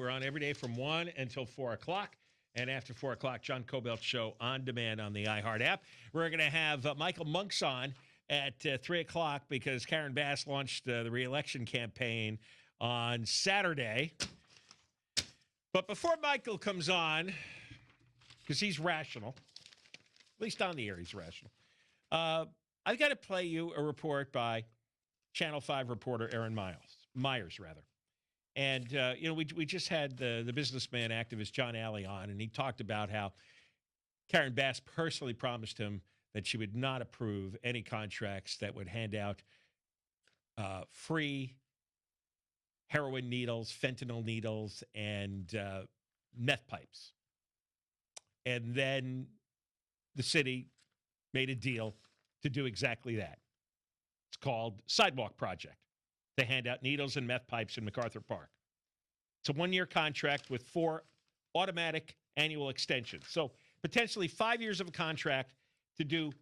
We're on every day from 1 until 4 o'clock. And after 4 o'clock, John Kobylt Show on demand on the iHeart app. We're going to have Michael Monks on at 3 o'clock because Karen Bass launched the re-election campaign on Saturday. But before Michael comes on, because he's rational, at least on the air he's rational, I've got to play you a report by Channel 5 reporter Aaron Myers. And, we just had the businessman activist John Alley on, and he talked about how Karen Bass personally promised him that she would not approve any contracts that would hand out free heroin needles, fentanyl needles, and meth pipes. And then the city made a deal to do exactly that. It's called Sidewalk Project, to hand out needles and meth pipes in MacArthur Park. It's a one-year contract with 4 automatic annual extensions. So potentially 5 years of a contract to do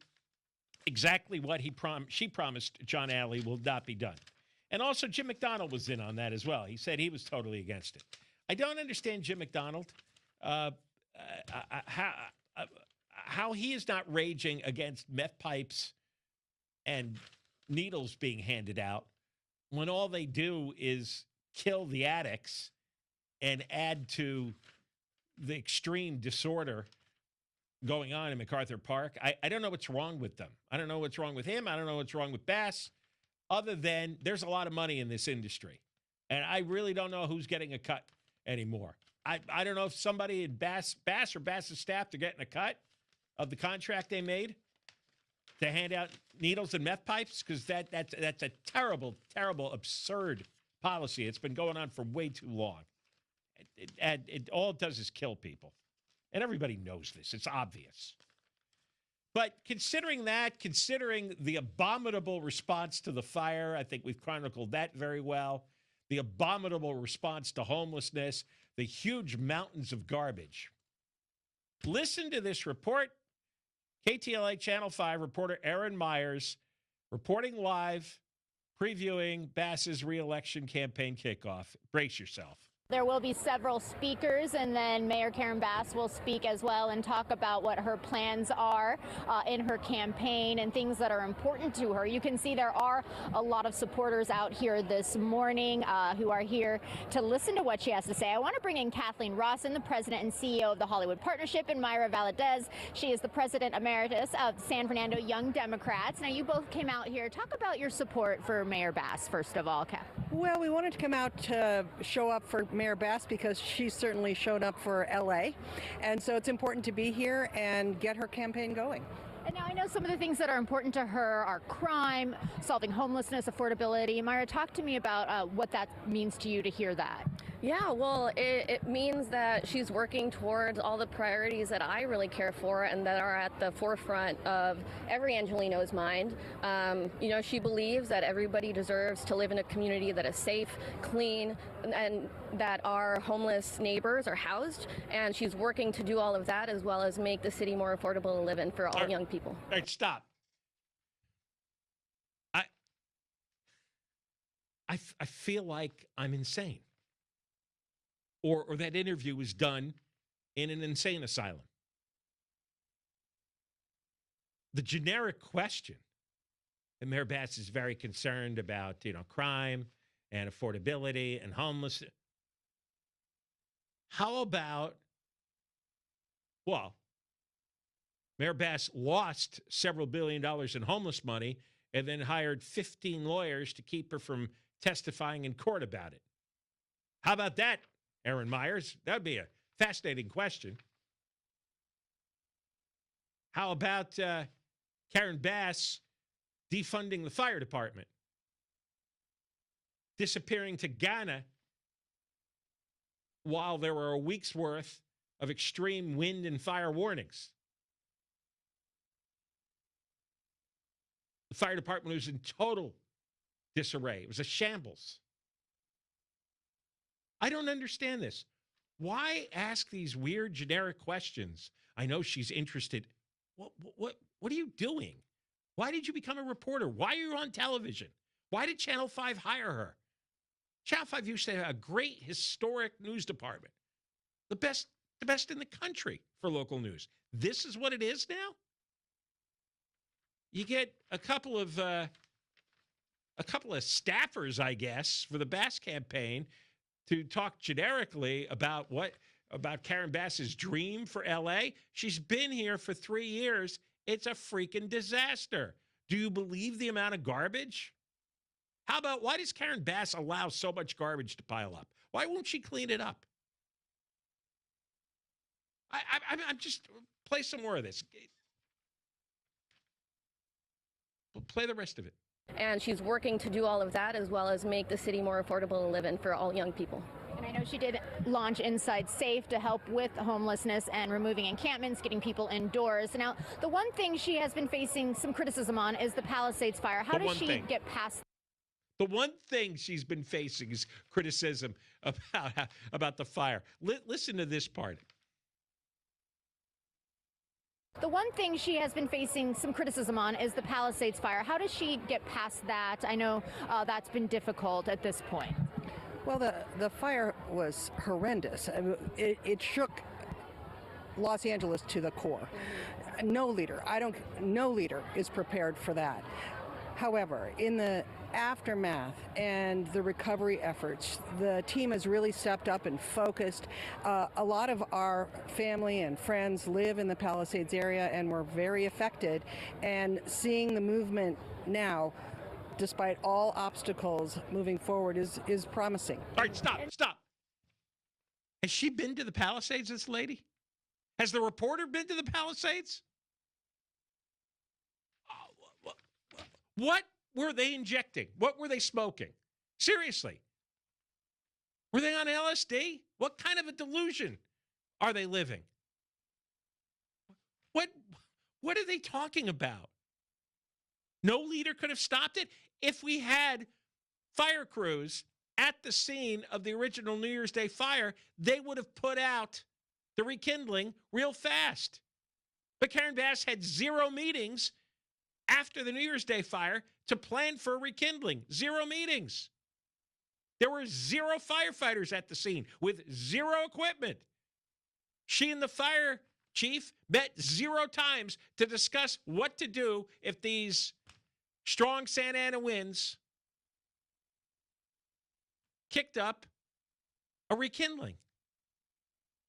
exactly what she promised John Alley will not be done. And also Jim McDonald was in on that as well. He said he was totally against it. I don't understand Jim McDonald, how he is not raging against meth pipes and needles being handed out when all they do is kill the addicts and add to the extreme disorder going on in MacArthur Park. I don't know what's wrong with them. I don't know what's wrong with him. I don't know what's wrong with Bass, other than there's a lot of money in this industry. And I really don't know who's getting a cut anymore. I don't know if somebody in Bass or Bass's staff are getting a cut of the contract they made to hand out needles and meth pipes, because that's a terrible, terrible, absurd policy. It's been going on for way too long. It all it does is kill people. And everybody knows this. It's obvious. But considering the abominable response to the fire, I think we've chronicled that very well, the abominable response to homelessness, the huge mountains of garbage. Listen to this report. KTLA Channel 5 reporter Aaron Myers reporting live, previewing Bass's re-election campaign kickoff. Brace yourself. There will be several speakers, and then Mayor Karen Bass will speak as well and talk about what her plans are in her campaign and things that are important to her. You can see there are a lot of supporters out here this morning who are here to listen to what she has to say. I want to bring in Kathleen Rawson, the president and CEO of the Hollywood Partnership, and Myra Valadez. She is the president emeritus of San Fernando Young Democrats. Now, you both came out here. Talk about your support for Mayor Bass, first of all, Kath. Well, we wanted to come out to show up for Mayor Bass because she certainly showed up for LA. And so it's important to be here and get her campaign going. And now I know some of the things that are important to her are crime, solving homelessness, affordability. Myra, talk to me about what that means to you to hear that. Yeah, well, it means that she's working towards all the priorities that I really care for and that are at the forefront of every Angelino's mind. She believes that everybody deserves to live in a community that is safe, clean, and that our homeless neighbors are housed. And she's working to do all of that as well as make the city more affordable to live in for all young people. All right, stop. I feel like I'm insane. Or that interview was done in an insane asylum. The generic question, and Mayor Bass is very concerned about, crime and affordability and homelessness. How about, Mayor Bass lost several $1 billion in homeless money and then hired 15 lawyers to keep her from testifying in court about it. How about that, Aaron Myers? That would be a fascinating question. How about Karen Bass defunding the fire department? Disappearing to Ghana while there were a week's worth of extreme wind and fire warnings. The fire department was in total disarray. It was a shambles. I don't understand this. Why ask these weird generic questions? I know she's interested. What are you doing? Why did you become a reporter? Why are you on television? Why did Channel 5 hire her? Channel 5 used to have a great historic news department. The best in the country for local news. This is what it is now? You get a couple of staffers, I guess, for the Bass campaign to talk generically about Karen Bass's dream for LA. She's been here for 3 years. It's a freaking disaster. Do you believe the amount of garbage? How about, why does Karen Bass allow so much garbage to pile up? Why won't she clean it up? I'm just, play some more of this. We'll play the rest of it. And she's working to do all of that as well as make the city more affordable to live in for all young people. And I know she did launch Inside Safe to help with homelessness and removing encampments, getting people indoors. Now, the one thing she has been facing some criticism on is the Palisades Fire. How does she get past? The one thing she's been facing is criticism about the fire. Listen to this part. The one thing she has been facing some criticism on is the Palisades Fire. How does she get past that? I know that's been difficult at this point. Well, the fire was horrendous. It shook Los Angeles to the core. No leader is prepared for that. However, in the aftermath and the recovery efforts, the team has really stepped up and focused. A lot of our family and friends live in the Palisades area and were very affected. And seeing the movement now, despite all obstacles moving forward, is promising. All right, stop. Has she been to the Palisades, this lady? Has the reporter been to the Palisades? What were they injecting? What were they smoking? Seriously. Were they on LSD? What kind of a delusion are they living? What are they talking about? No leader could have stopped it? If we had fire crews at the scene of the original New Year's Day fire, they would have put out the rekindling real fast. But Karen Bass had 0 meetings after the New Year's Day fire to plan for rekindling. 0 meetings. There were 0 firefighters at the scene with 0 equipment. She and the fire chief met 0 times to discuss what to do if these strong Santa Ana winds kicked up a rekindling.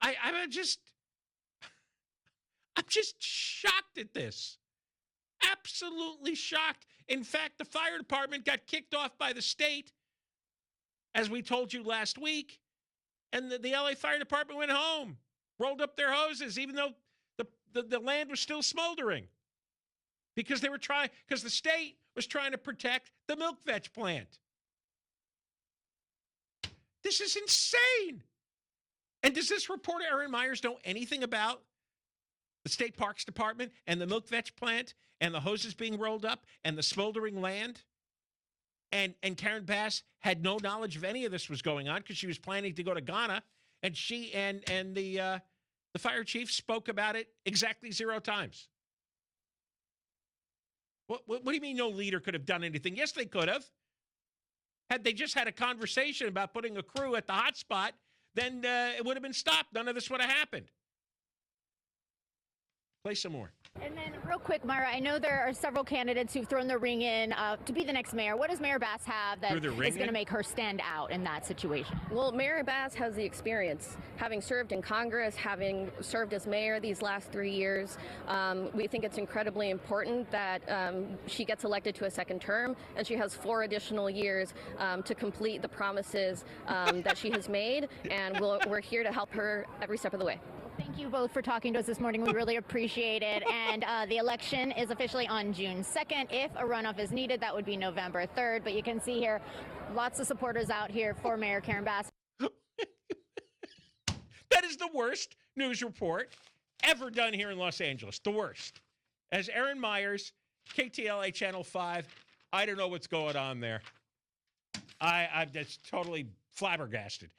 I'm just shocked at this. Absolutely shocked. In fact, the fire department got kicked off by the state, as we told you last week, and the LA Fire Department went home, rolled up their hoses, even though the land was still smoldering, because the state was trying to protect the milk veg plant. This is insane. And does this reporter, Erin Myers, know anything about the State Parks Department and the milk veg plant and the hoses being rolled up and the smoldering land? And Karen Bass had no knowledge of any of this was going on because she was planning to go to Ghana, and she and the fire chief spoke about it exactly 0 times. What do you mean no leader could have done anything? Yes, they could have. Had they just had a conversation about putting a crew at the hot spot, then it would have been stopped. None of this would have happened. Play some more. And then real quick, Myra, I know there are several candidates who've thrown their ring in to be the next mayor. What does Mayor Bass have that is going to make her stand out in that situation? Well, Mayor Bass has the experience, having served in Congress, having served as mayor these last 3 years. We think it's incredibly important that she gets elected to a second term, and she has 4 additional years to complete the promises that she has made, and we're here to help her every step of the way. Thank you both for talking to us this morning. We really appreciate it. And the election is officially on June 2nd. If a runoff is needed, that would be November 3rd. But you can see here, lots of supporters out here for Mayor Karen Bass. That is the worst news report ever done here in Los Angeles. The worst. As Erin Myers, KTLA Channel 5, I don't know what's going on there. I'm just totally flabbergasted.